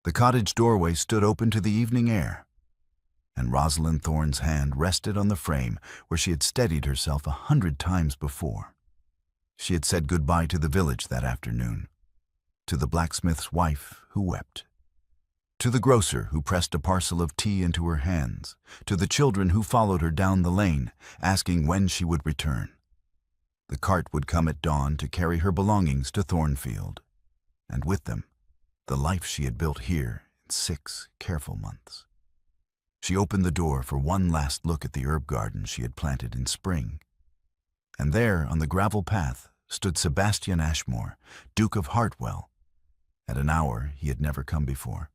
The cottage doorway stood open to the evening air, and Rosalind Thorne's hand rested on the frame where she had steadied herself 100 times before. She had said goodbye to the village that afternoon, to the blacksmith's wife who wept, to the grocer who pressed a parcel of tea into her hands, to the children who followed her down the lane, asking when she would return. The cart would come at dawn to carry her belongings to Thornfield, and with them, the life she had built here in 6 careful months. She opened the door for one last look at the herb garden she had planted in spring, and there, on the gravel path, stood Sebastian Ashmore, Duke of Hartwell, at an hour he had never come before.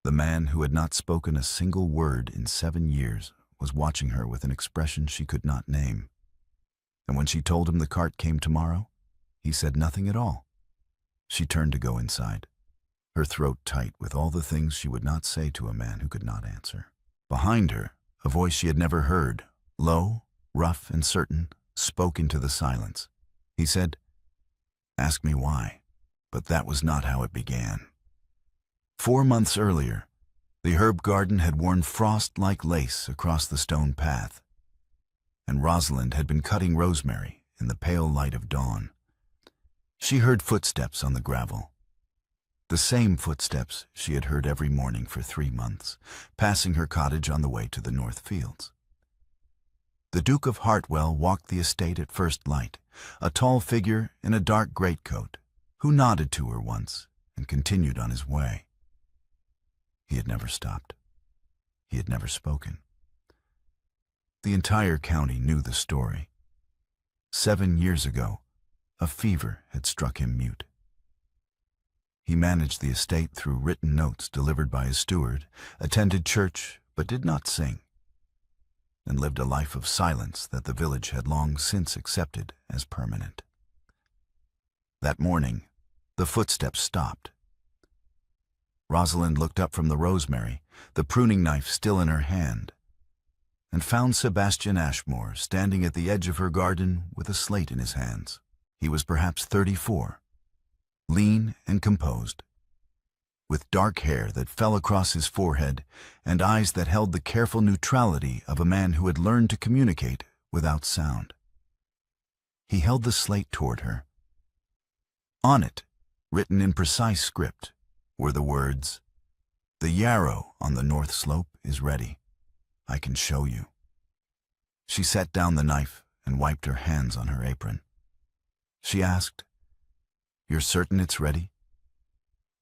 The man who had not spoken a single word in 7 years was watching her with an expression she could not name. And when she told him the cart came tomorrow, he said nothing at all. She turned to go inside, her throat tight with all the things she would not say to a man who could not answer. Behind her, a voice she had never heard, low, rough, and certain, spoke into the silence. He said, "Ask me why." But that was not how it began. 4 months earlier, the herb garden had worn frost like lace across the stone path, and Rosalind had been cutting rosemary in the pale light of dawn. She heard footsteps on the gravel, the same footsteps she had heard every morning for 3 months, passing her cottage on the way to the North Fields. The Duke of Hartwell walked the estate at first light, a tall figure in a dark greatcoat, who nodded to her once and continued on his way. He had never stopped. He had never spoken. The entire county knew the story. 7 years ago, a fever had struck him mute. He managed the estate through written notes delivered by his steward, attended church but did not sing, and lived a life of silence that the village had long since accepted as permanent. That morning, the footsteps stopped. Rosalind looked up from the rosemary, the pruning knife still in her hand, and found Sebastian Ashmore standing at the edge of her garden with a slate in his hands. He was perhaps 34, lean and composed, with dark hair that fell across his forehead and eyes that held the careful neutrality of a man who had learned to communicate without sound. He held the slate toward her. On it, written in precise script, were the words, "The yarrow on the north slope is ready. I can show you." She set down the knife and wiped her hands on her apron. She asked, "You're certain it's ready?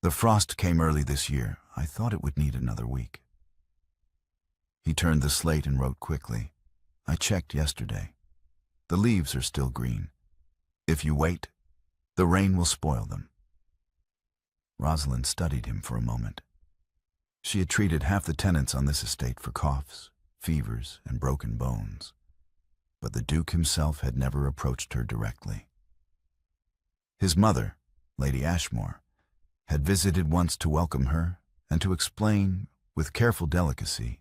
The frost came early this year. I thought it would need another week." He turned the slate and wrote quickly, "I checked yesterday. The leaves are still green. If you wait, the rain will spoil them." Rosalind studied him for a moment. She had treated half the tenants on this estate for coughs, fevers, and broken bones, but the Duke himself had never approached her directly. His mother, Lady Ashmore, had visited once to welcome her and to explain, with careful delicacy,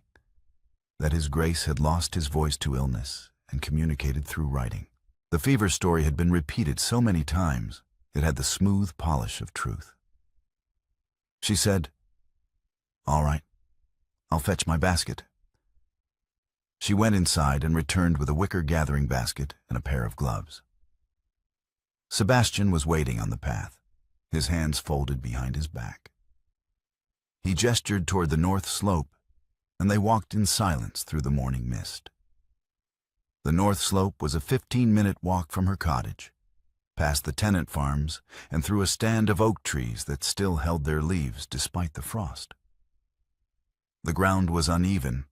that His Grace had lost his voice to illness and communicated through writing. The fever story had been repeated so many times, it had the smooth polish of truth. She said, "All right, I'll fetch my basket." She went inside and returned with a wicker gathering basket and a pair of gloves. Sebastian was waiting on the path, his hands folded behind his back. He gestured toward the north slope, and they walked in silence through the morning mist. The north slope was a 15-minute walk from her cottage, past the tenant farms and through a stand of oak trees that still held their leaves despite the frost. The ground was uneven,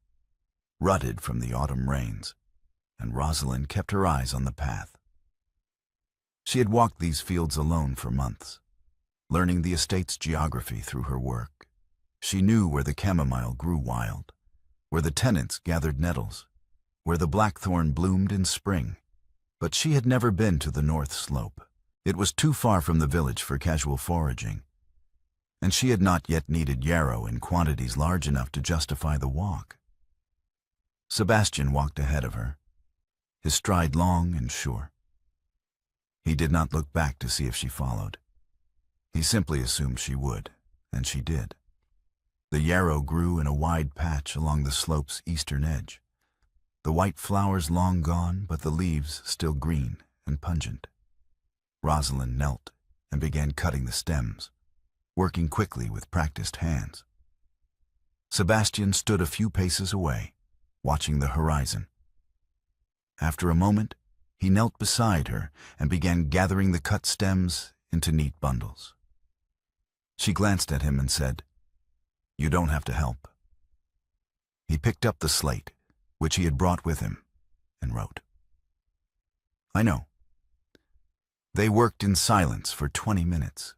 rutted from the autumn rains, and Rosalind kept her eyes on the path. She had walked these fields alone for months, learning the estate's geography through her work. She knew where the chamomile grew wild, where the tenants gathered nettles, where the blackthorn bloomed in spring. But she had never been to the north slope. It was too far from the village for casual foraging, and she had not yet needed yarrow in quantities large enough to justify the walk. Sebastian walked ahead of her, his stride long and sure. He did not look back to see if she followed. He simply assumed she would, and she did. The yarrow grew in a wide patch along the slope's eastern edge. The white flowers long gone, but the leaves still green and pungent. Rosalind knelt and began cutting the stems, working quickly with practiced hands. Sebastian stood a few paces away, watching the horizon. After a moment, he knelt beside her and began gathering the cut stems into neat bundles. She glanced at him and said, "You don't have to help." He picked up the slate, which he had brought with him, and wrote. "I know." They worked in silence for 20 minutes.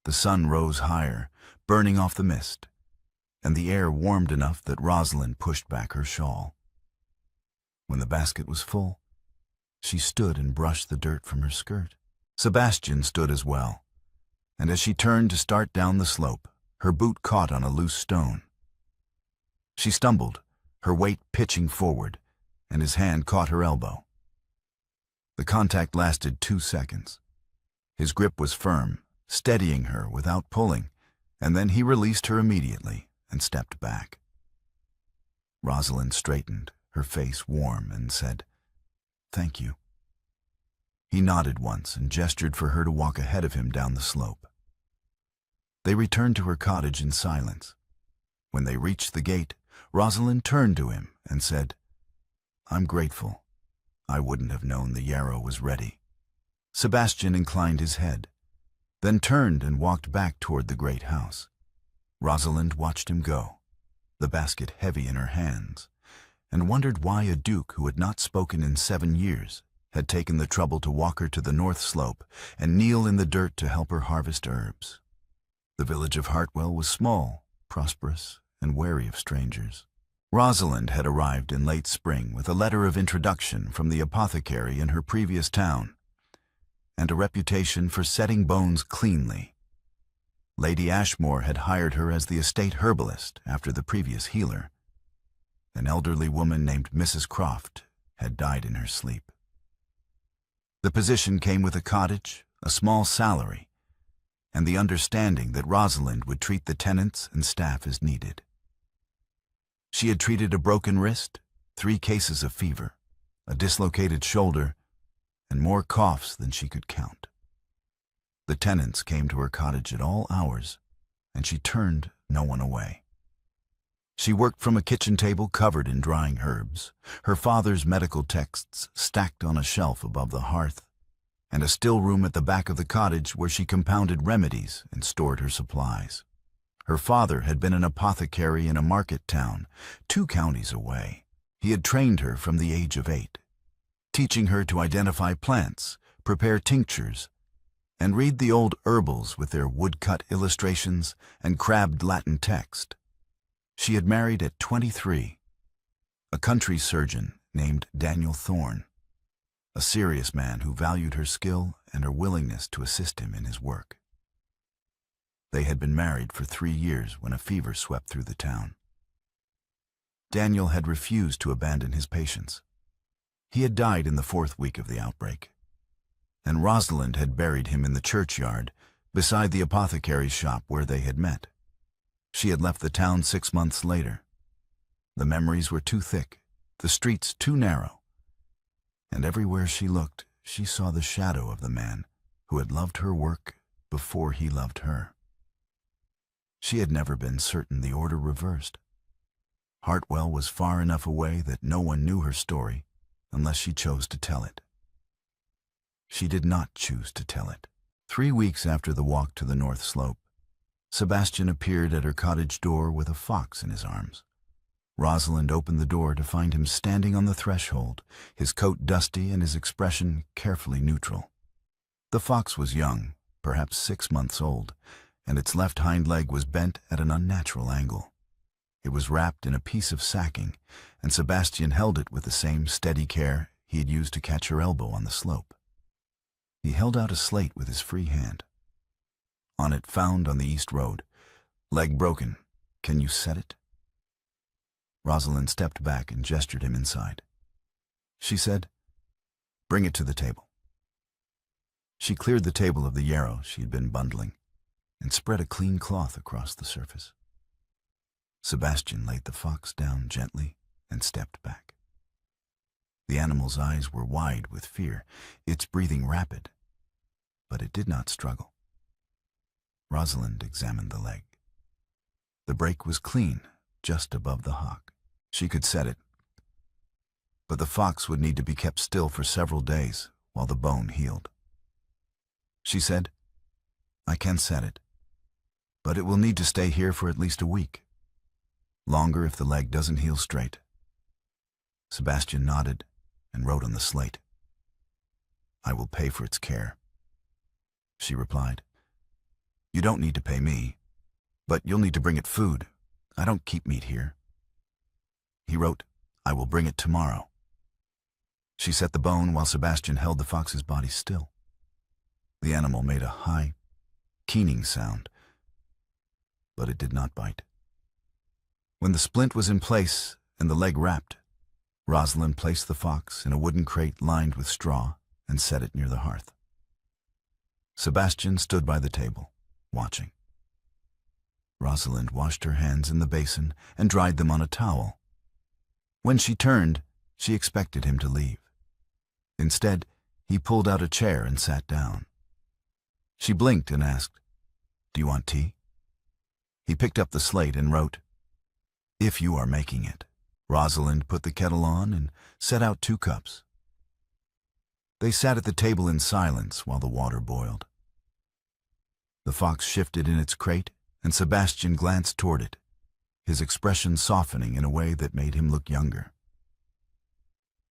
The sun rose higher, burning off the mist, and the air warmed enough that Rosalind pushed back her shawl. When the basket was full, she stood and brushed the dirt from her skirt. Sebastian stood as well, and as she turned to start down the slope, her boot caught on a loose stone. She stumbled, her weight pitching forward, and his hand caught her elbow. The contact lasted 2 seconds. His grip was firm, steadying her without pulling, and then he released her immediately and stepped back. Rosalind straightened, her face warm, and said, "Thank you." He nodded once and gestured for her to walk ahead of him down the slope. They returned to her cottage in silence. When they reached the gate, Rosalind turned to him and said, "I'm grateful. I wouldn't have known the yarrow was ready." Sebastian inclined his head, then turned and walked back toward the great house. Rosalind watched him go, the basket heavy in her hands, and wondered why a duke who had not spoken in 7 years had taken the trouble to walk her to the north slope and kneel in the dirt to help her harvest herbs. The village of Hartwell was small, prosperous, and wary of strangers. Rosalind had arrived in late spring with a letter of introduction from the apothecary in her previous town, and a reputation for setting bones cleanly. Lady Ashmore had hired her as the estate herbalist after the previous healer. An elderly woman named Mrs. Croft had died in her sleep. The position came with a cottage, a small salary, and the understanding that Rosalind would treat the tenants and staff as needed. She had treated a broken wrist, 3 cases of fever, a dislocated shoulder, and more coughs than she could count. The tenants came to her cottage at all hours, and she turned no one away. She worked from a kitchen table covered in drying herbs, her father's medical texts stacked on a shelf above the hearth, and a still room at the back of the cottage where she compounded remedies and stored her supplies. Her father had been an apothecary in a market town, 2 counties away. He had trained her from the age of 8, teaching her to identify plants, prepare tinctures, and read the old herbals with their woodcut illustrations and crabbed Latin text. She had married at 23, a country surgeon named Daniel Thorne, a serious man who valued her skill and her willingness to assist him in his work. They had been married for 3 years when a fever swept through the town. Daniel had refused to abandon his patients. He had died in the 4th week of the outbreak, and Rosalind had buried him in the churchyard beside the apothecary's shop where they had met. She had left the town 6 months later. The memories were too thick, the streets too narrow, and everywhere she looked, she saw the shadow of the man who had loved her work before he loved her. She had never been certain the order reversed. Hartwell was far enough away that no one knew her story unless she chose to tell it. She did not choose to tell it. 3 weeks after the walk to the north slope, Sebastian appeared at her cottage door with a fox in his arms. Rosalind opened the door to find him standing on the threshold, his coat dusty and his expression carefully neutral. The fox was young, perhaps 6 months old, and its left hind leg was bent at an unnatural angle. It was wrapped in a piece of sacking, and Sebastian held it with the same steady care he had used to catch her elbow on the slope. He held out a slate with his free hand. On it, found on the east road, "Leg broken. Can you set it?" Rosalind stepped back and gestured him inside. She said, "Bring it to the table." She cleared the table of the yarrow she had been bundling and spread a clean cloth across the surface. Sebastian laid the fox down gently and stepped back. The animal's eyes were wide with fear, its breathing rapid, but it did not struggle. Rosalind examined the leg. The break was clean, just above the hock. She could set it, but the fox would need to be kept still for several days while the bone healed. She said, "I can set it, but it will need to stay here for at least a week. Longer if the leg doesn't heal straight." Sebastian nodded and wrote on the slate, "I will pay for its care." She replied, "You don't need to pay me, but you'll need to bring it food. I don't keep meat here." He wrote, "I will bring it tomorrow." She set the bone while Sebastian held the fox's body still. The animal made a high, keening sound, but it did not bite. When the splint was in place and the leg wrapped, Rosalind placed the fox in a wooden crate lined with straw and set it near the hearth. Sebastian stood by the table, watching. Rosalind washed her hands in the basin and dried them on a towel. When she turned, she expected him to leave. Instead, he pulled out a chair and sat down. She blinked and asked, "Do you want tea?" He picked up the slate and wrote, "If you are making it." Rosalind put the kettle on and set out 2 cups. They sat at the table in silence while the water boiled. The fox shifted in its crate, and Sebastian glanced toward it, his expression softening in a way that made him look younger.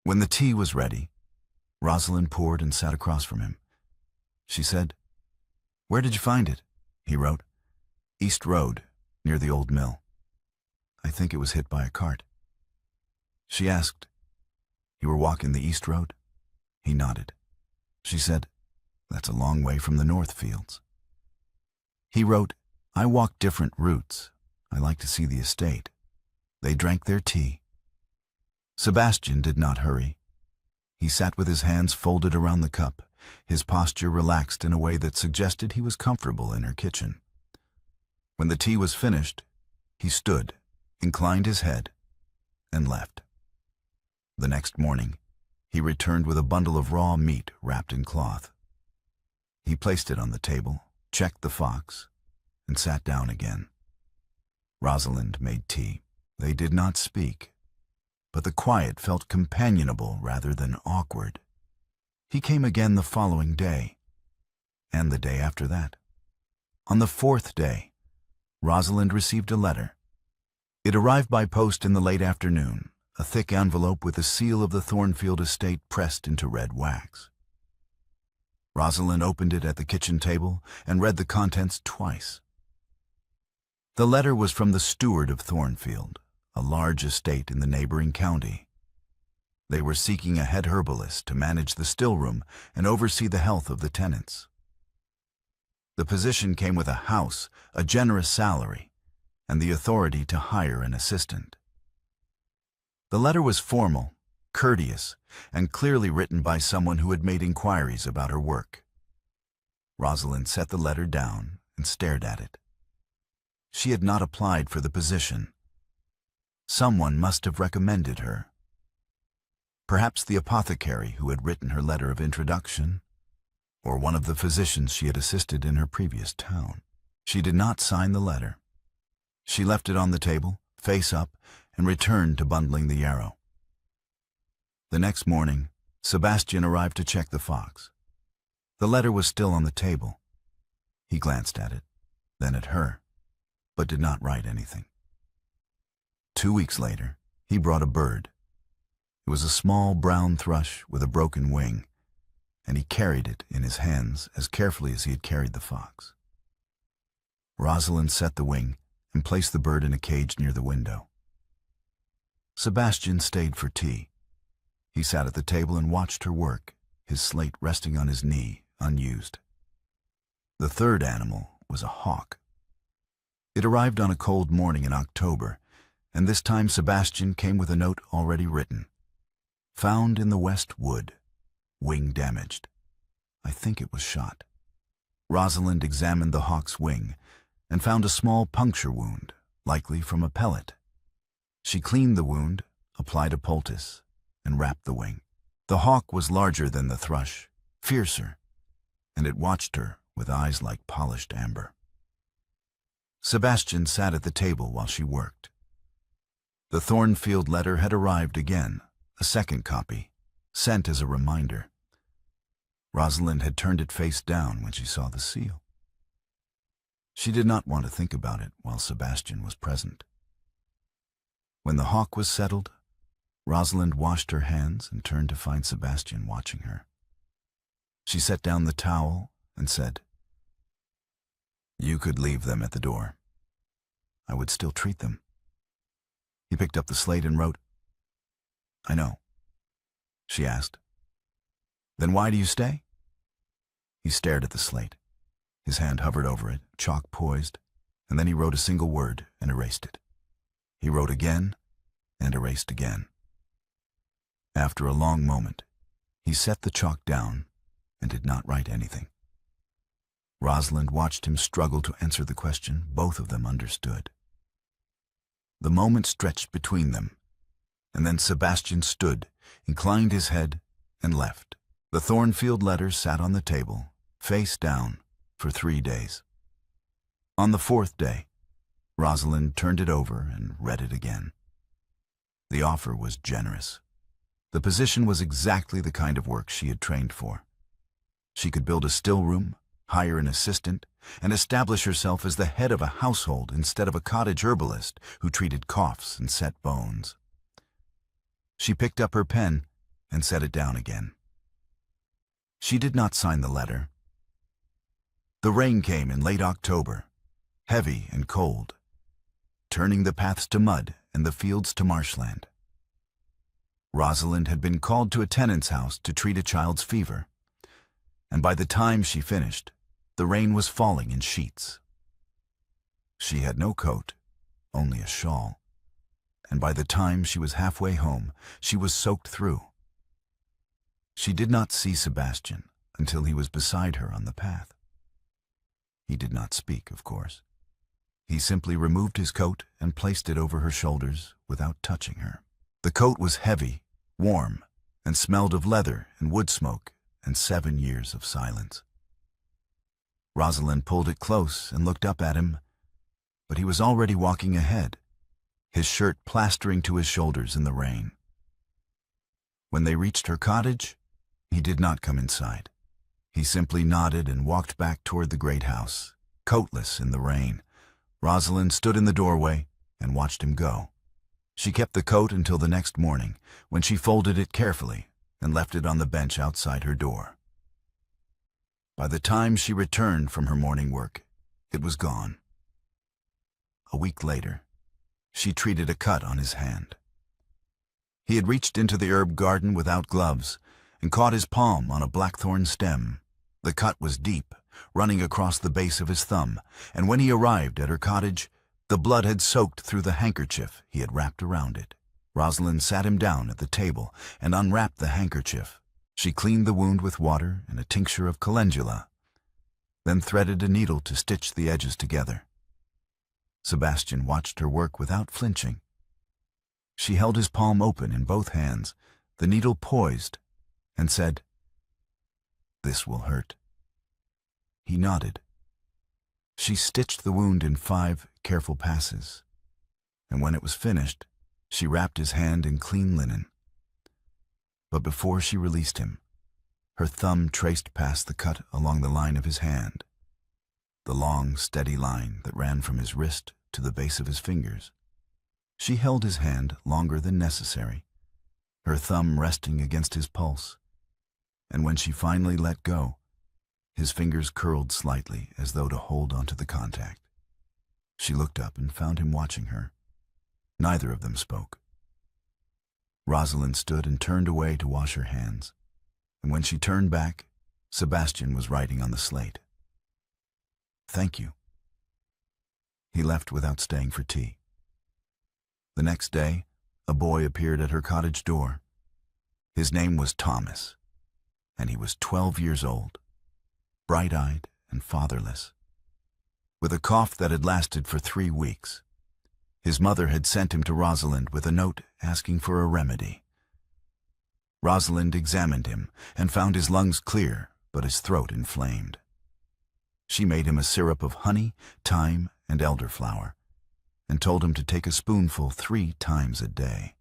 When the tea was ready, Rosalind poured and sat across from him. She said, "Where did you find it?" He wrote, "East Road, near the old mill. I think it was hit by a cart." She asked, "You were walking the East Road?" He nodded. She said, "That's a long way from the North Fields." He wrote, "I walked different routes. I like to see the estate." They drank their tea. Sebastian did not hurry. He sat with his hands folded around the cup, his posture relaxed in a way that suggested he was comfortable in her kitchen. When the tea was finished, he stood, inclined his head, and left. The next morning, he returned with a bundle of raw meat wrapped in cloth. He placed it on the table, checked the fox, and sat down again. Rosalind made tea. They did not speak, but the quiet felt companionable rather than awkward. He came again the following day, and the day after that. On the 4th day, Rosalind received a letter. It arrived by post in the late afternoon, a thick envelope with the seal of the Thornfield estate pressed into red wax. Rosalind opened it at the kitchen table and read the contents twice. The letter was from the steward of Thornfield, a large estate in the neighboring county. They were seeking a head herbalist to manage the stillroom and oversee the health of the tenants. The position came with a house, a generous salary, and the authority to hire an assistant. The letter was formal, courteous, and clearly written by someone who had made inquiries about her work. Rosalind set the letter down and stared at it. She had not applied for the position. Someone must have recommended her. Perhaps the apothecary who had written her letter of introduction, or one of the physicians she had assisted in her previous town. She did not sign the letter. She left it on the table, face up, and returned to bundling the yarrow. The next morning, Sebastian arrived to check the fox. The letter was still on the table. He glanced at it, then at her, but did not write anything. 2 weeks later, he brought a bird. It was a small brown thrush with a broken wing, and he carried it in his hands as carefully as he had carried the fox. Rosalind set the wing and placed the bird in a cage near the window. Sebastian stayed for tea. He sat at the table and watched her work, his slate resting on his knee, unused. The third animal was a hawk. It arrived on a cold morning in October, and this time Sebastian came with a note already written. Found in the West Wood. Wing damaged. I think it was shot. Rosalind examined the hawk's wing and found a small puncture wound, likely from a pellet. She cleaned the wound, applied a poultice, and wrapped the wing. The hawk was larger than the thrush, fiercer, and it watched her with eyes like polished amber. Sebastian sat at the table while she worked. The Thornfield letter had arrived again, a second copy, sent as a reminder. Rosalind had turned it face down when she saw the seal. She did not want to think about it while Sebastian was present. When the hawk was settled, Rosalind washed her hands and turned to find Sebastian watching her. She set down the towel and said, "You could leave them at the door. I would still treat them." He picked up the slate and wrote, "I know." She asked, "Then why do you stay?" He stared at the slate. His hand hovered over it, chalk poised, and then he wrote a single word and erased it. He wrote again and erased again. After a long moment, he set the chalk down and did not write anything. Rosalind watched him struggle to answer the question both of them understood. The moment stretched between them, and then Sebastian stood, inclined his head, and left. The Thornfield letter sat on the table, face down, for 3 days. On the 4th day, Rosalind turned it over and read it again. The offer was generous. The position was exactly the kind of work she had trained for. She could build a still room, hire an assistant, and establish herself as the head of a household instead of a cottage herbalist who treated coughs and set bones. She picked up her pen and set it down again. She did not sign the letter. The rain came in late October, heavy and cold, turning the paths to mud and the fields to marshland. Rosalind had been called to a tenant's house to treat a child's fever, and by the time she finished, the rain was falling in sheets. She had no coat, only a shawl, and by the time she was halfway home, she was soaked through. She did not see Sebastian until he was beside her on the path. He did not speak, of course. He simply removed his coat and placed it over her shoulders without touching her. The coat was heavy, warm, and smelled of leather and wood smoke and 7 years of silence. Rosalind pulled it close and looked up at him, but he was already walking ahead, his shirt plastering to his shoulders in the rain. When they reached her cottage, he did not come inside. He simply nodded and walked back toward the great house, coatless in the rain. Rosalind stood in the doorway and watched him go. She kept the coat until the next morning, when she folded it carefully and left it on the bench outside her door. By the time she returned from her morning work, it was gone. A week later, she treated a cut on his hand. He had reached into the herb garden without gloves and caught his palm on a blackthorn stem. The cut was deep, running across the base of his thumb, and when he arrived at her cottage, the blood had soaked through the handkerchief he had wrapped around it. Rosalind sat him down at the table and unwrapped the handkerchief. She cleaned the wound with water and a tincture of calendula, then threaded a needle to stitch the edges together. Sebastian watched her work without flinching. She held his palm open in both hands, the needle poised, and said, "This will hurt." He nodded. She stitched the wound in 5 careful passes, and when it was finished, she wrapped his hand in clean linen. But before she released him, her thumb traced past the cut along the line of his hand, the long, steady line that ran from his wrist to the base of his fingers. She held his hand longer than necessary, her thumb resting against his pulse, and when she finally let go, his fingers curled slightly as though to hold onto the contact. She looked up and found him watching her. Neither of them spoke. Rosalind stood and turned away to wash her hands, and when she turned back, Sebastian was writing on the slate. "Thank you." He left without staying for tea. The next day, a boy appeared at her cottage door. His name was Thomas, and he was 12 years old, bright-eyed and fatherless. With a cough that had lasted for 3 weeks, His mother had sent him to Rosalind with a note asking for a remedy. Rosalind examined him and found his lungs clear, but his throat inflamed. She made him a syrup of honey, thyme, and elderflower, and told him to take a spoonful 3 times a day.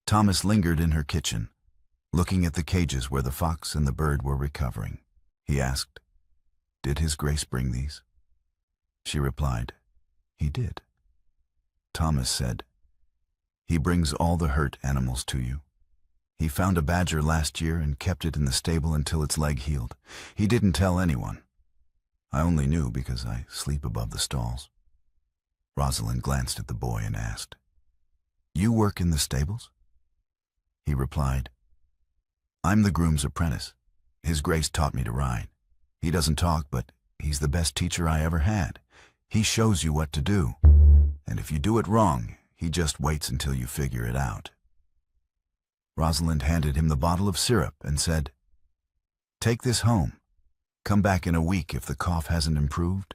Thomas lingered in her kitchen, looking at the cages where the fox and the bird were recovering. He asked, "Did His Grace bring these?" She replied, "He did." Thomas said, "He brings all the hurt animals to you. He found a badger last year and kept it in the stable until its leg healed. He didn't tell anyone. I only knew because I sleep above the stalls." Rosalind glanced at the boy and asked, "You work in the stables?" He replied, "I'm the groom's apprentice. His Grace taught me to ride. He doesn't talk, but he's the best teacher I ever had. He shows you what to do, and if you do it wrong, he just waits until you figure it out." Rosalind handed him the bottle of syrup and said, "Take this home. Come back in a week if the cough hasn't improved."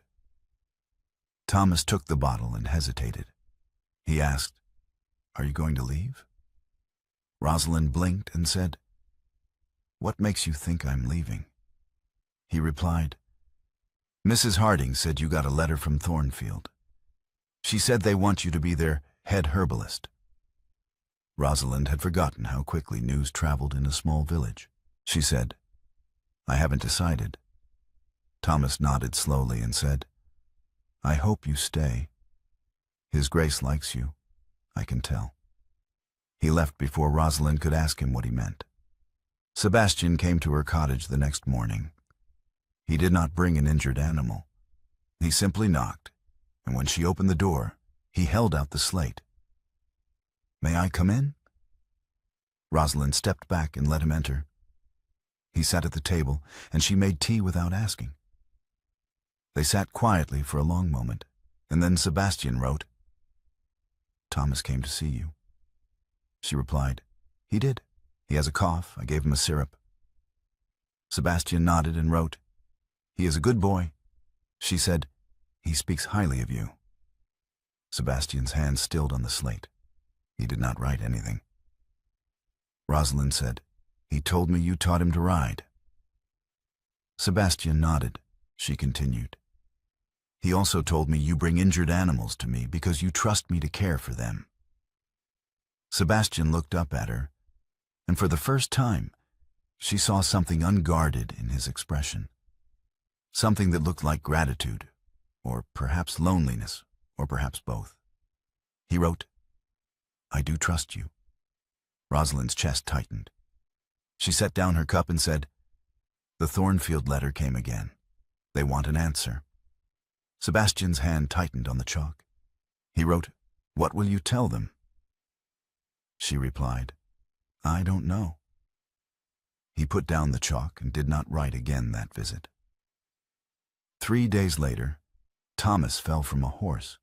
Thomas took the bottle and hesitated. He asked, "Are you going to leave?" Rosalind blinked and said, "What makes you think I'm leaving?" He replied, "Mrs. Harding said you got a letter from Thornfield. She said they want you to be their head herbalist." Rosalind had forgotten how quickly news traveled in a small village. She said, "I haven't decided." Thomas nodded slowly and said, "I hope you stay. His Grace likes you, I can tell." He left before Rosalind could ask him what he meant. Sebastian came to her cottage the next morning. He did not bring an injured animal. He simply knocked, and when she opened the door, he held out the slate. "May I come in?" Rosalind stepped back and let him enter. He sat at the table, and she made tea without asking. They sat quietly for a long moment, and then Sebastian wrote, "Thomas came to see you." She replied, "He did. He has a cough. I gave him a syrup." Sebastian nodded and wrote, "He is a good boy." She said, "He speaks highly of you." Sebastian's hand stilled on the slate. He did not write anything. Rosalind said, "He told me you taught him to ride." Sebastian nodded. She continued, "He also told me you bring injured animals to me because you trust me to care for them." Sebastian looked up at her, and for the first time, she saw something unguarded in his expression. Something that looked like gratitude, or perhaps loneliness, or perhaps both. He wrote, "I do trust you." Rosalind's chest tightened. She set down her cup and said, "The Thornfield letter came again. They want an answer." Sebastian's hand tightened on the chalk. He wrote, "What will you tell them?" She replied, "I don't know." He put down the chalk and did not write again that visit. 3 days later, Thomas fell from a horse.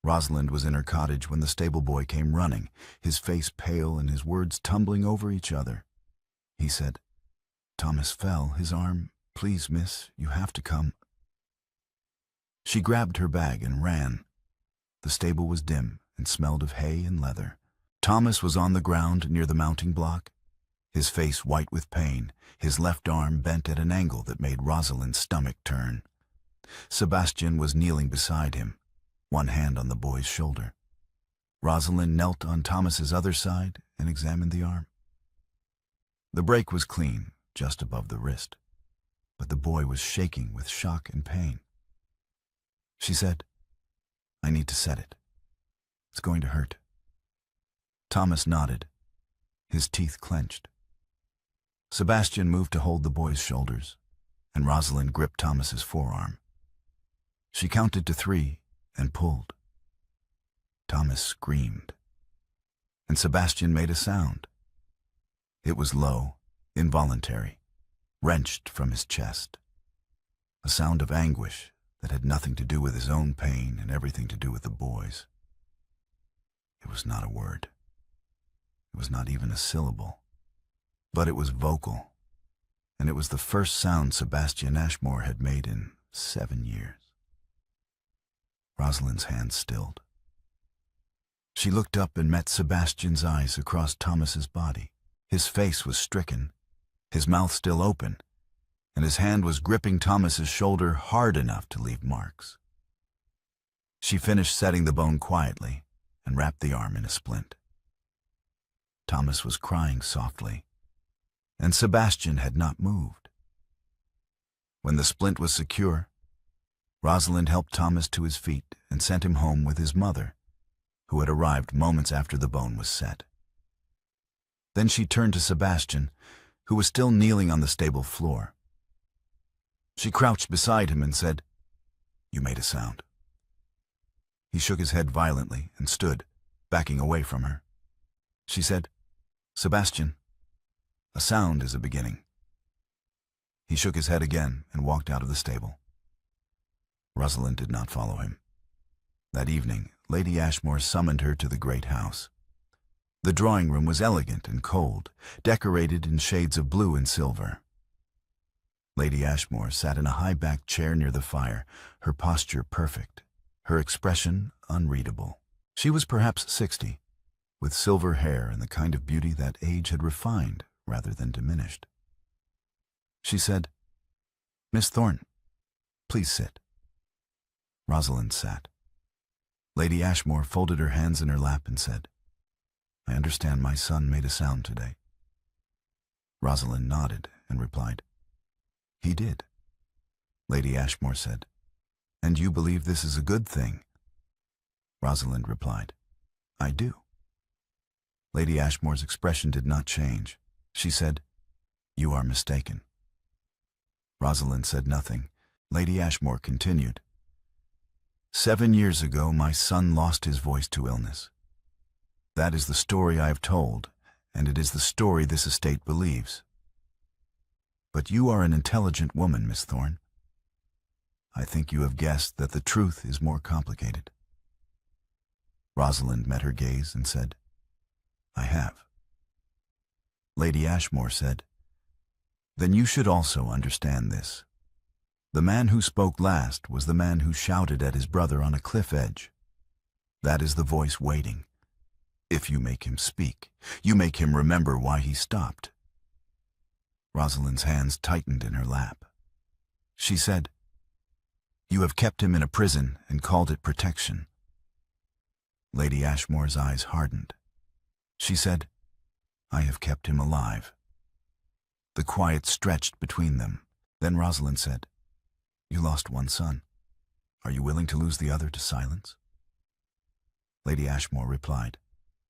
Rosalind was in her cottage when the stable boy came running, his face pale and his words tumbling over each other. He said, "Thomas fell, his arm. Please, miss, you have to come." She grabbed her bag and ran. The stable was dim and smelled of hay and leather. Thomas was on the ground near the mounting block, his face white with pain, his left arm bent at an angle that made Rosalind's stomach turn. Sebastian was kneeling beside him, one hand on the boy's shoulder. Rosalind knelt on Thomas's other side and examined the arm. The break was clean, just above the wrist, but the boy was shaking with shock and pain. She said, "I need to set it. It's going to hurt." Thomas nodded, his teeth clenched. Sebastian moved to hold the boy's shoulders, and Rosalind gripped Thomas's forearm. She counted to 3 and pulled. Thomas screamed, and Sebastian made a sound. It was low, involuntary, wrenched from his chest. A sound of anguish that had nothing to do with his own pain and everything to do with the boy's. It was not a word. It was not even a syllable. But it was vocal, and it was the first sound Sebastian Ashmore had made in 7 years. Rosalind's hands stilled. She looked up and met Sebastian's eyes across Thomas's body. His face was stricken, his mouth still open, and his hand was gripping Thomas's shoulder hard enough to leave marks. She finished setting the bone quietly and wrapped the arm in a splint. Thomas was crying softly, and Sebastian had not moved. When the splint was secure, Rosalind helped Thomas to his feet and sent him home with his mother, who had arrived moments after the bone was set. Then she turned to Sebastian, who was still kneeling on the stable floor. She crouched beside him and said, "You made a sound." He shook his head violently and stood, backing away from her. She said, "Sebastian, a sound is a beginning." He shook his head again and walked out of the stable. Rosalind did not follow him. That evening, Lady Ashmore summoned her to the great house. The drawing room was elegant and cold, decorated in shades of blue and silver. Lady Ashmore sat in a high-backed chair near the fire, her posture perfect, her expression unreadable. She was perhaps 60, with silver hair and the kind of beauty that age had refined rather than diminished. She said, "Miss Thorne, please sit." Rosalind sat. Lady Ashmore folded her hands in her lap and said, "I understand my son made a sound today." Rosalind nodded and replied, "He did." Lady Ashmore said, "And you believe this is a good thing?" Rosalind replied, "I do." Lady Ashmore's expression did not change. She said, "You are mistaken." Rosalind said nothing. Lady Ashmore continued, "7 years ago, my son lost his voice to illness. That is the story I have told, and it is the story this estate believes. But you are an intelligent woman, Miss Thorne. I think you have guessed that the truth is more complicated." Rosalind met her gaze and said, "I have." Lady Ashmore said, "Then you should also understand this. The man who spoke last was the man who shouted at his brother on a cliff edge. That is the voice waiting. If you make him speak, you make him remember why he stopped." Rosalind's hands tightened in her lap. She said, "You have kept him in a prison and called it protection." Lady Ashmore's eyes hardened. She said, "I have kept him alive." The quiet stretched between them. Then Rosalind said, "You lost one son. Are you willing to lose the other to silence?" Lady Ashmore replied,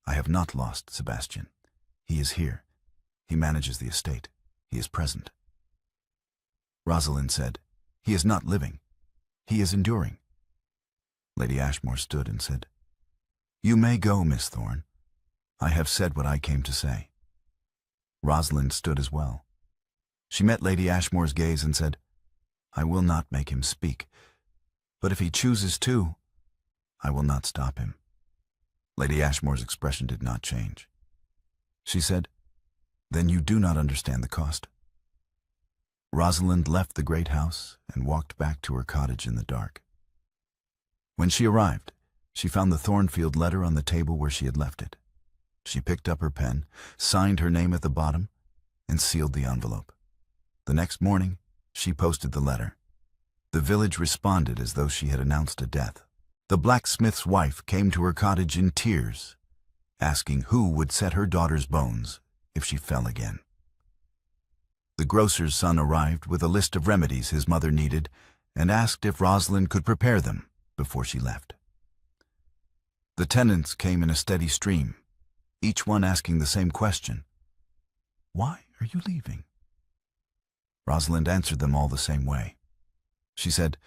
"I have not lost Sebastian. He is here. He manages the estate. He is present." Rosalind said, "He is not living. He is enduring." Lady Ashmore stood and said, "You may go, Miss Thorne. I have said what I came to say." Rosalind stood as well. She met Lady Ashmore's gaze and said, "I will not make him speak, but if he chooses to, I will not stop him." Lady Ashmore's expression did not change. She said, "Then you do not understand the cost." Rosalind left the great house and walked back to her cottage in the dark. When she arrived, she found the Thornfield letter on the table where she had left it. She picked up her pen, signed her name at the bottom, and sealed the envelope. The next morning, she posted the letter. The village responded as though she had announced a death. The blacksmith's wife came to her cottage in tears, asking who would set her daughter's bones if she fell again. The grocer's son arrived with a list of remedies his mother needed and asked if Rosalind could prepare them before she left. The tenants came in a steady stream, each one asking the same question: "Why are you leaving?" Rosalind answered them all the same way. She said,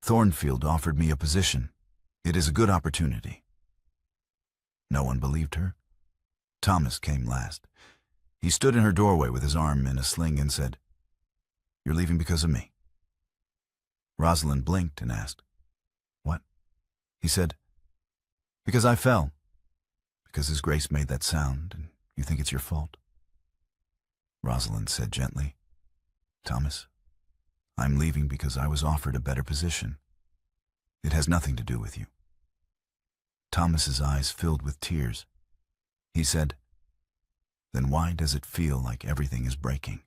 "Thornfield offered me a position. It is a good opportunity." No one believed her. Thomas came last. He stood in her doorway with his arm in a sling and said, "You're leaving because of me." Rosalind blinked and asked, "What?" He said, "Because I fell. Because His Grace made that sound, and you think it's your fault." Rosalind said gently, "Thomas, I'm leaving because I was offered a better position. It has nothing to do with you." Thomas's eyes filled with tears. He said, "Then why does it feel like everything is breaking?"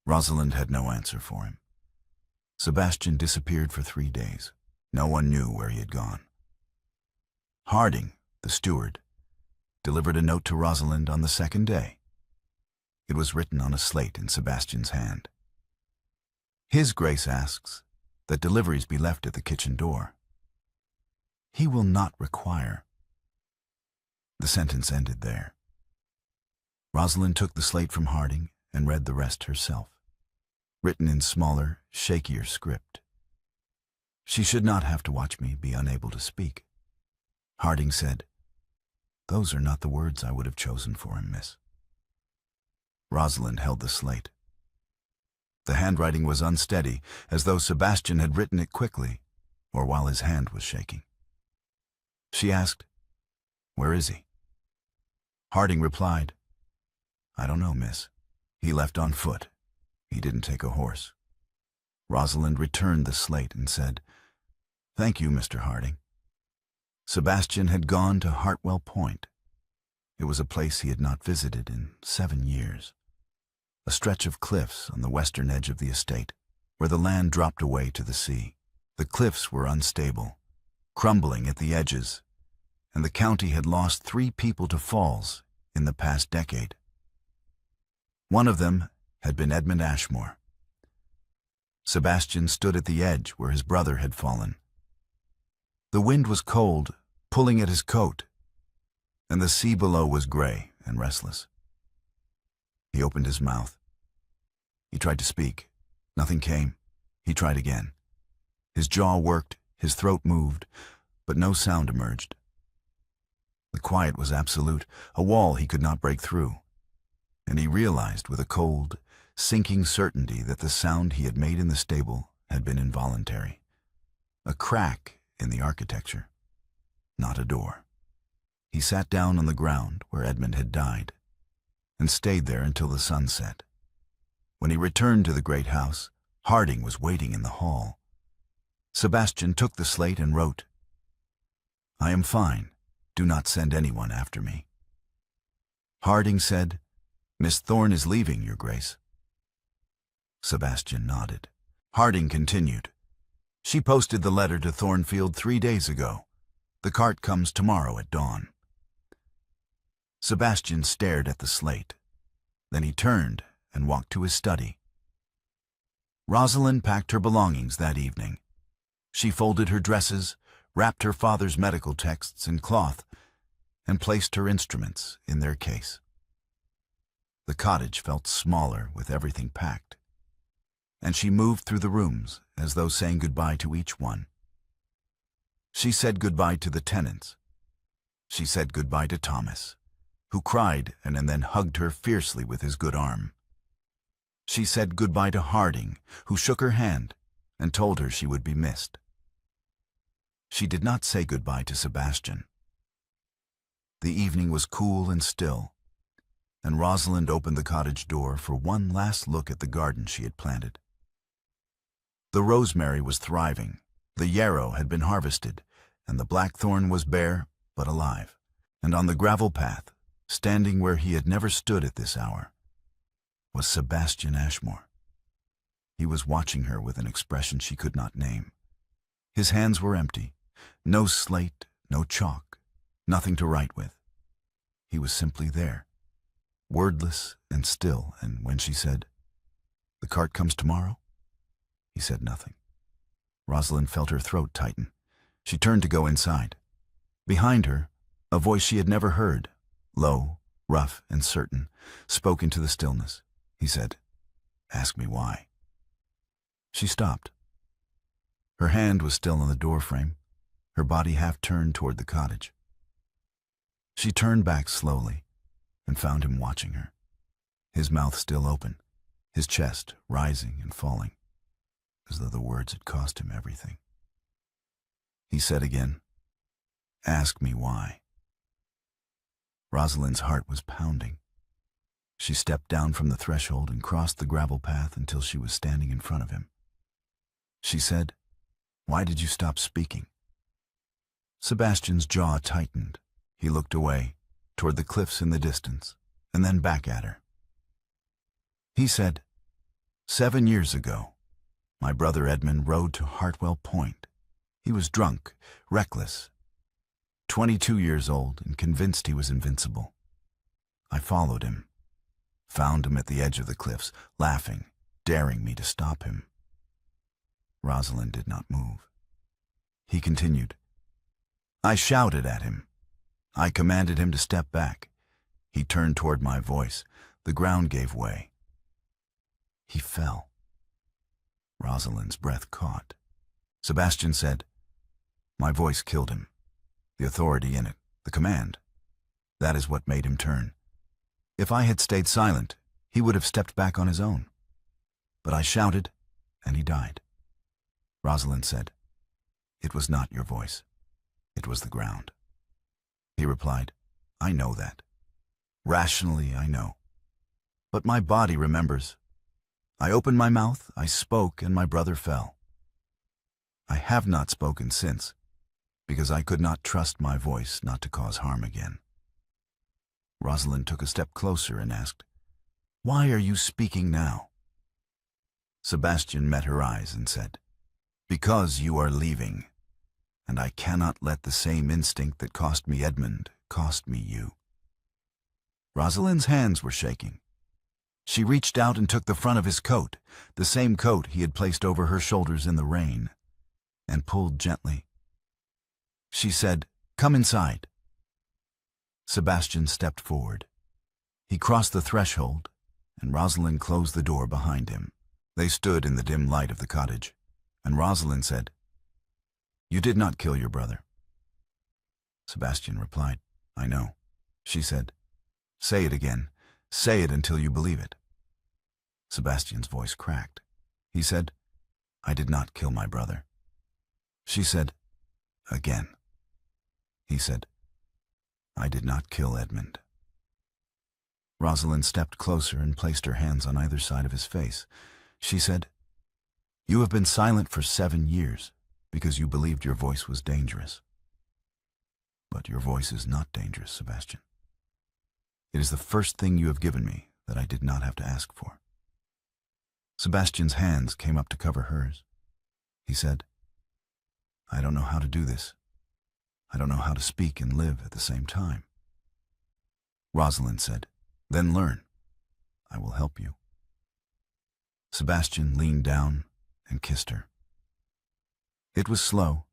Rosalind had no answer for him. Sebastian disappeared for 3 days. No one knew where he had gone. Harding, the steward, delivered a note to Rosalind on the 2nd day. It was written on a slate in Sebastian's hand. "His Grace asks that deliveries be left at the kitchen door. He will not require." The sentence ended there. Rosalind took the slate from Harding and read the rest herself, written in smaller, shakier script. "She should not have to watch me be unable to speak." Harding said, "Those are not the words I would have chosen for him, miss." Rosalind held the slate. The handwriting was unsteady, as though Sebastian had written it quickly, or while his hand was shaking. She asked, "Where is he?" Harding replied, "I don't know, miss. He left on foot. He didn't take a horse." Rosalind returned the slate and said, "Thank you, Mr. Harding." Sebastian had gone to Hartwell Point. It was a place he had not visited in 7 years. A stretch of cliffs on the western edge of the estate, where the land dropped away to the sea. The cliffs were unstable, crumbling at the edges, and the county had lost 3 people to falls in the past decade. One of them had been Edmund Ashmore. Sebastian stood at the edge where his brother had fallen. The wind was cold, pulling at his coat, and the sea below was gray and restless. He opened his mouth. He tried to speak. Nothing came. He tried again. His jaw worked, his throat moved, but no sound emerged. The quiet was absolute, a wall he could not break through, and he realized with a cold, sinking certainty that the sound he had made in the stable had been involuntary. A crack in the architecture, not a door. He sat down on the ground where Edmund had died, and stayed there until the sun set. When he returned to the great house, Harding was waiting in the hall. Sebastian took the slate and wrote, "I am fine. Do not send anyone after me." Harding said, "Miss Thorne is leaving, Your Grace." Sebastian nodded. Harding continued, "She posted the letter to Thornfield 3 days ago. The cart comes tomorrow at dawn." Sebastian stared at the slate. Then he turned and walked to his study. Rosalind packed her belongings that evening. She folded her dresses, wrapped her father's medical texts in cloth, and placed her instruments in their case. The cottage felt smaller with everything packed, and she moved through the rooms as though saying goodbye to each one. She said goodbye to the tenants. She said goodbye to Thomas, who cried and then hugged her fiercely with his good arm. She said goodbye to Harding, who shook her hand and told her she would be missed. She did not say goodbye to Sebastian. The evening was cool and still, and Rosalind opened the cottage door for one last look at the garden she had planted. The rosemary was thriving, the yarrow had been harvested, and the blackthorn was bare but alive. And on the gravel path, standing where he had never stood at this hour, was Sebastian Ashmore. He was watching her with an expression she could not name. His hands were empty, no slate, no chalk, nothing to write with. He was simply there, wordless and still, and when she said, "The cart comes tomorrow," he said nothing. Rosalind felt her throat tighten. She turned to go inside. Behind her, a voice she had never heard, low, rough, and certain, spoke into the stillness. He said, "Ask me why." She stopped. Her hand was still on the doorframe, her body half turned toward the cottage. She turned back slowly and found him watching her, his mouth still open, his chest rising and falling, as though the words had cost him everything. He said again, "Ask me why." Rosalind's heart was pounding. She stepped down from the threshold and crossed the gravel path until she was standing in front of him. She said, Why did you stop speaking?" Sebastian's jaw tightened. He looked away, toward the cliffs in the distance, and then back at her. He said, "7 years ago, my brother Edmund rode to Hartwell Point. He was drunk, reckless, 22 years old, and convinced he was invincible. I followed him, found him at the edge of the cliffs, laughing, daring me to stop him." Rosalind did not move. He continued, "I shouted at him. I commanded him to step back. He turned toward my voice. The ground gave way. He fell." Rosalind's breath caught. Sebastian said, "My voice killed him. The authority in it, the command. That is what made him turn. If I had stayed silent, he would have stepped back on his own. But I shouted, and he died." Rosalind said, "It was not your voice. It was the ground." He replied, "I know that. Rationally, I know. But my body remembers. I opened my mouth, I spoke, and my brother fell. I have not spoken since, because I could not trust my voice not to cause harm again." Rosalind took a step closer and asked, "Why are you speaking now?" Sebastian met her eyes and said, "Because you are leaving, and I cannot let the same instinct that cost me Edmund cost me you." Rosalind's hands were shaking. She reached out and took the front of his coat, the same coat he had placed over her shoulders in the rain, and pulled gently. She said, "Come inside." Sebastian stepped forward. He crossed the threshold, and Rosalind closed the door behind him. They stood in the dim light of the cottage, and Rosalind said, "You did not kill your brother." Sebastian replied, "I know." She said, "Say it again. Say it until you believe it." Sebastian's voice cracked. He said, "I did not kill my brother." She said, "Again." He said, "I did not kill Edmund." Rosalind stepped closer and placed her hands on either side of his face. She said, "You have been silent for 7 years because you believed your voice was dangerous. But your voice is not dangerous, Sebastian. It is the first thing you have given me that I did not have to ask for." Sebastian's hands came up to cover hers. He said, "I don't know how to do this. I don't know how to speak and live at the same time." Rosalind said, "Then learn. I will help you." Sebastian leaned down and kissed her. It was slow,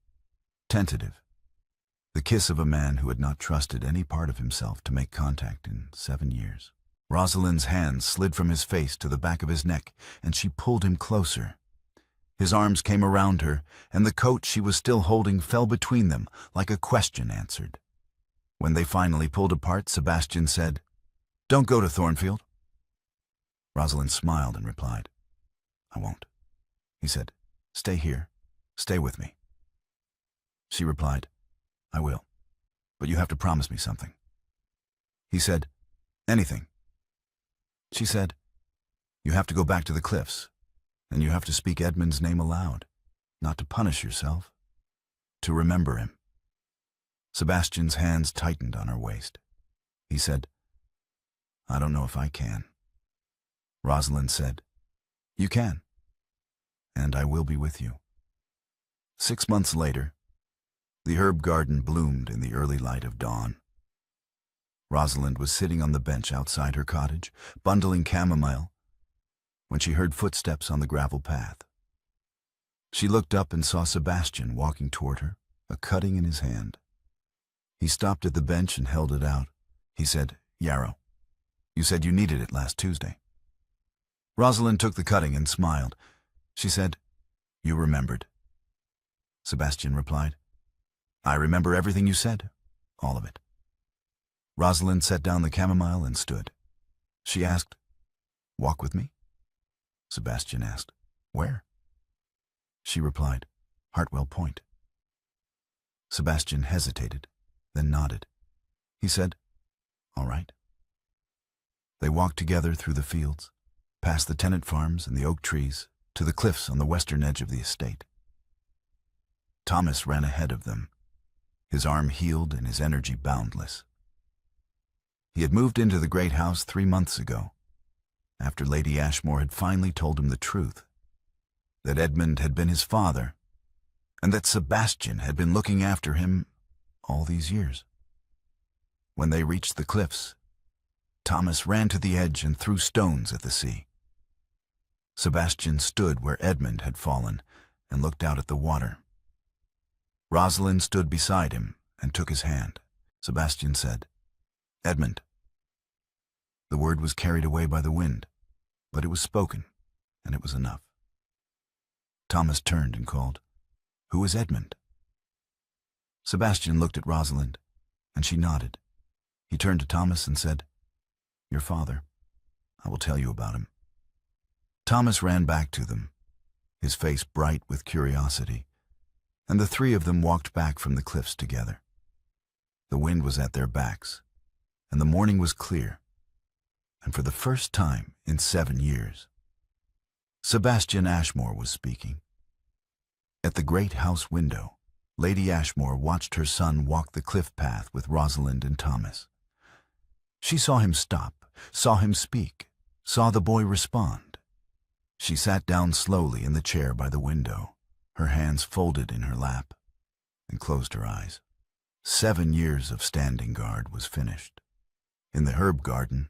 tentative, the kiss of a man who had not trusted any part of himself to make contact in 7 years. Rosalind's hands slid from his face to the back of his neck, and she pulled him closer. His arms came around her, and the coat she was still holding fell between them like a question answered. When they finally pulled apart, Sebastian said, "Don't go to Thornfield." Rosalind smiled and replied, "I won't." He said, "Stay here. Stay with me." She replied, "I will, but you have to promise me something." He said, "Anything." She said, "You have to go back to the cliffs, and you have to speak Edmund's name aloud, not to punish yourself, to remember him." Sebastian's hands tightened on her waist. He said, "I don't know if I can." Rosalind said, "You can, and I will be with you." 6 months later, the herb garden bloomed in the early light of dawn. Rosalind was sitting on the bench outside her cottage, bundling chamomile, when she heard footsteps on the gravel path. She looked up and saw Sebastian walking toward her, a cutting in his hand. He stopped at the bench and held it out. He said, "Yarrow, you said you needed it last Tuesday." Rosalind took the cutting and smiled. She said, "You remembered." Sebastian replied, "I remember everything you said, all of it." Rosalind set down the chamomile and stood. She asked, "Walk with me?" Sebastian asked, "Where?" She replied, "Hartwell Point." Sebastian hesitated, then nodded. He said, "All right." They walked together through the fields, past the tenant farms and the oak trees, to the cliffs on the western edge of the estate. Thomas ran ahead of them, his arm healed and his energy boundless. He had moved into the great house 3 months ago, after Lady Ashmore had finally told him the truth, that Edmund had been his father, and that Sebastian had been looking after him all these years. When they reached the cliffs, Thomas ran to the edge and threw stones at the sea. Sebastian stood where Edmund had fallen and looked out at the water. Rosalind stood beside him and took his hand. Sebastian said, "Edmund." The word was carried away by the wind, but it was spoken, and it was enough. Thomas turned and called, "Who is Edmund?" Sebastian looked at Rosalind, and she nodded. He turned to Thomas and said, "Your father. I will tell you about him." Thomas ran back to them, his face bright with curiosity, and the three of them walked back from the cliffs together. The wind was at their backs, and the morning was clear, and for the first time in 7 years, Sebastian Ashmore was speaking. At the great house window, Lady Ashmore watched her son walk the cliff path with Rosalind and Thomas. She saw him stop, saw him speak, saw the boy respond. She sat down slowly in the chair by the window, her hands folded in her lap, and closed her eyes. 7 years of standing guard was finished. In the herb garden,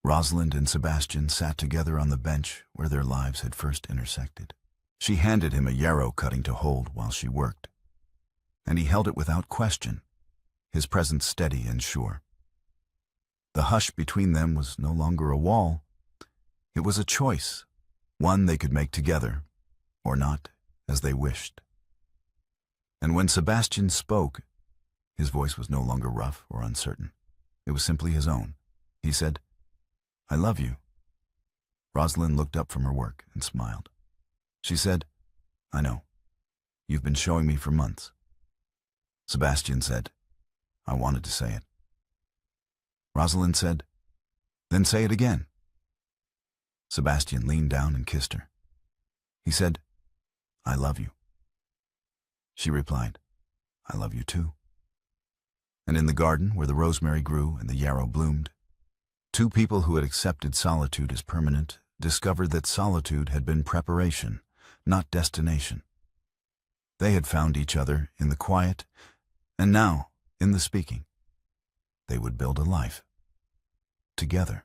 Rosalind and Sebastian sat together on the bench where their lives had first intersected. She handed him a yarrow cutting to hold while she worked, and he held it without question, his presence steady and sure. The hush between them was no longer a wall. It was a choice, one they could make together, or not, as they wished. And when Sebastian spoke, his voice was no longer rough or uncertain. It was simply his own. He said, "I love you." Rosalind looked up from her work and smiled. She said, "I know. You've been showing me for months." Sebastian said, "I wanted to say it." Rosalind said, "Then say it again." Sebastian leaned down and kissed her. He said, "I love you." She replied, "I love you too." And in the garden where the rosemary grew and the yarrow bloomed, two people who had accepted solitude as permanent discovered that solitude had been preparation, not destination. They had found each other in the quiet, and now, in the speaking, they would build a life together.